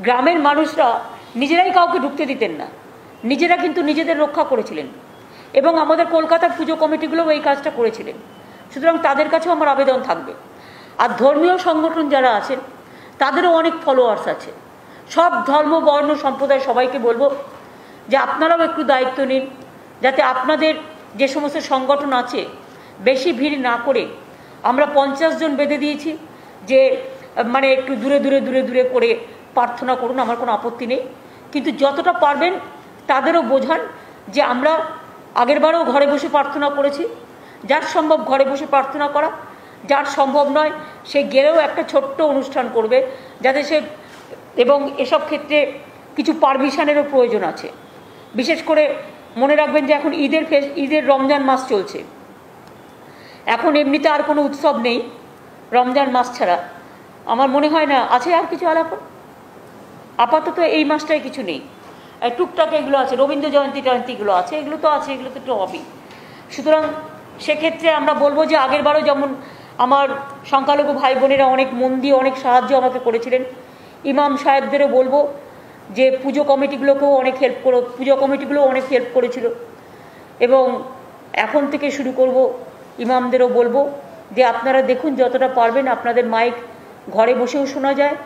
গ্রামের মানুষরা নিজেরাই কাউকে ঢুকতে দিতেন না, নিজেরা কিন্তু নিজেদের রক্ষা করেছিলেন এবং আমাদের কলকাতার পুজো কমিটিগুলোও এই কাজটা করেছিলেন। সুতরাং তাদের কাছেও আমার আবেদন থাকবে। আর ধর্মীয় সংগঠন যারা আছেন তাদেরও অনেক ফলোয়ার্স আছে, সব ধর্ম বর্ণ সম্প্রদায় সবাইকে বলবো যে আপনারাও একটু দায়িত্ব নিন, যাতে আপনাদের যে সমস্ত সংগঠন আছে বেশি ভিড় না করে, আমরা 50 জন বেঁধে দিয়েছি যে মানে একটু দূরে দূরে দূরে দূরে করে প্রার্থনা করুন, আমার কোনো আপত্তি নেই, কিন্তু যতটা পারবেন তাদেরও বোঝান যে আমরা আগেরবারও ঘরে বসে প্রার্থনা করেছি, যার সম্ভব ঘরে বসে প্রার্থনা করা, যার সম্ভব নয় সে গেলেও একটা ছোট্ট অনুষ্ঠান করবে, যাতে সে, এবং এসব ক্ষেত্রে কিছু পারমিশনেরও প্রয়োজন আছে। বিশেষ করে মনে রাখবেন যে এখন ঈদের রমজান মাস চলছে, এখন এমনিতে আর কোনো উৎসব নেই রমজান মাস ছাড়া, আমার মনে হয় না আছে আর কিছু আপাতত এই মাসটায় কিছু নেই, টুকটাক এগুলো আছে, রবীন্দ্র জয়ন্তীগুলো আছে, এগুলো তো আছে, এগুলো তো একটু হবেই। সুতরাং সেক্ষেত্রে আমরা বলবো যে আগেরবারও যেমন আমার সংখ্যালঘু ভাই বোনেরা অনেক মন দিয়ে অনেক সাহায্য আমাকে করেছিলেন, ইমাম সাহেবদেরও বলবো যে পুজো কমিটিগুলোকেও অনেক হেল্প করেছিল, এবং এখন থেকে শুরু করব ইমামদেরও বলবো যে আপনারা দেখুন যতটা পারবেন আপনাদের মাইক ঘরে বসেও শোনা যায়,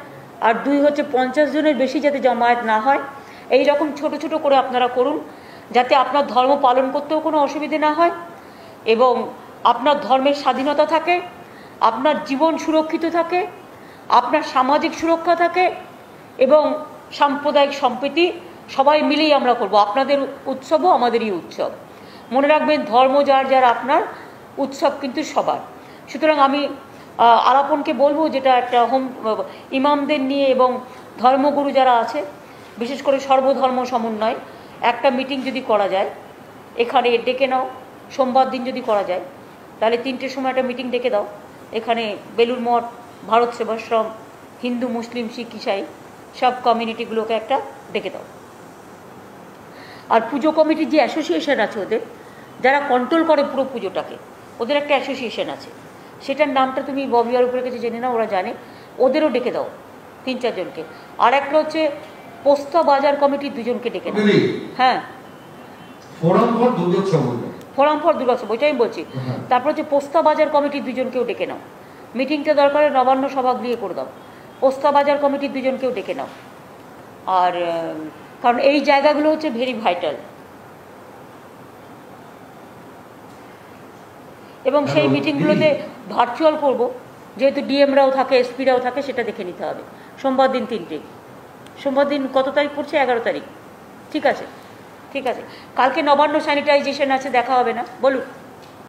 আর 2 হচ্ছে 50 জনের বেশি যাতে জমায়েত না হয়, এই রকম ছোট ছোট করে আপনারা করুন, যাতে আপনার ধর্ম পালন করতেও কোনো অসুবিধে না হয় এবং আপনার ধর্মের স্বাধীনতা থাকে, আপনার জীবন সুরক্ষিত থাকে, আপনার সামাজিক সুরক্ষা থাকে এবং সাম্প্রদায়িক সম্প্রীতি সবাই মিলেই আমরা করব। আপনাদের উৎসবও আমাদেরই উৎসব। মনে রাখবেন ধর্ম যার যার, আপনার উৎসব কিন্তু সবার। সুতরাং আমি আলাপনকে বলবো যেটা একটা ইমামদের নিয়ে এবং ধর্মগুরু যারা আছে, বিশেষ করে সর্বধর্ম সমন্বয় একটা মিটিং যদি করা যায়, এখানে ডেকে নাও, সোমবার দিন যদি করা যায় তাহলে 3টের সময় একটা মিটিং ডেকে দাও, এখানে বেলুর মঠ, ভারত সেবাশ্রম, হিন্দু মুসলিম শিখ ইসাই সব কমিউনিটিগুলোকে একটা ডেকে দাও। আর পুজো কমিটির যে অ্যাসোসিয়েশন আছে ওদের, যারা কন্ট্রোল করে পুরো পুজোটাকে, ওদের একটা অ্যাসোসিয়েশন আছে, সেটার নামটা তুমি ববিয়ার উপরে কাছে জেনে নাও, ওরা জানে, ওদেরও ডেকে দাও 3-4 জনকে। আর একটা হচ্ছে পোস্তা বাজার কমিটির 2 জনকে ডেকে দাও। হ্যাঁ, ফোরাম ফর দুর্গোৎসব ওইটাই আমি বলছি। তারপর হচ্ছে পোস্তা বাজার কমিটির 2 জনকেও ডেকে নাও, মিটিংটা দরকারে নবান্ন সভাগৃহে করে দাও, পোস্তা বাজার কমিটির 2 জনকেও ডেকে নাও। আর কারণ এই জায়গাগুলো হচ্ছে ভেরি ভাইটাল, এবং সেই মিটিংগুলোতে ভার্চুয়াল করব, যেহেতু ডিএমরাও থাকে, এসপিরাও থাকে, সেটা দেখে নিতে হবে। সোমবার দিন 3টে, সোমবার দিন কত তারিখ পড়ছে? 11 তারিখ। ঠিক আছে, ঠিক আছে। কালকে নবান্ন স্যানিটাইজেশন আছে, দেখা হবে না? বলুন।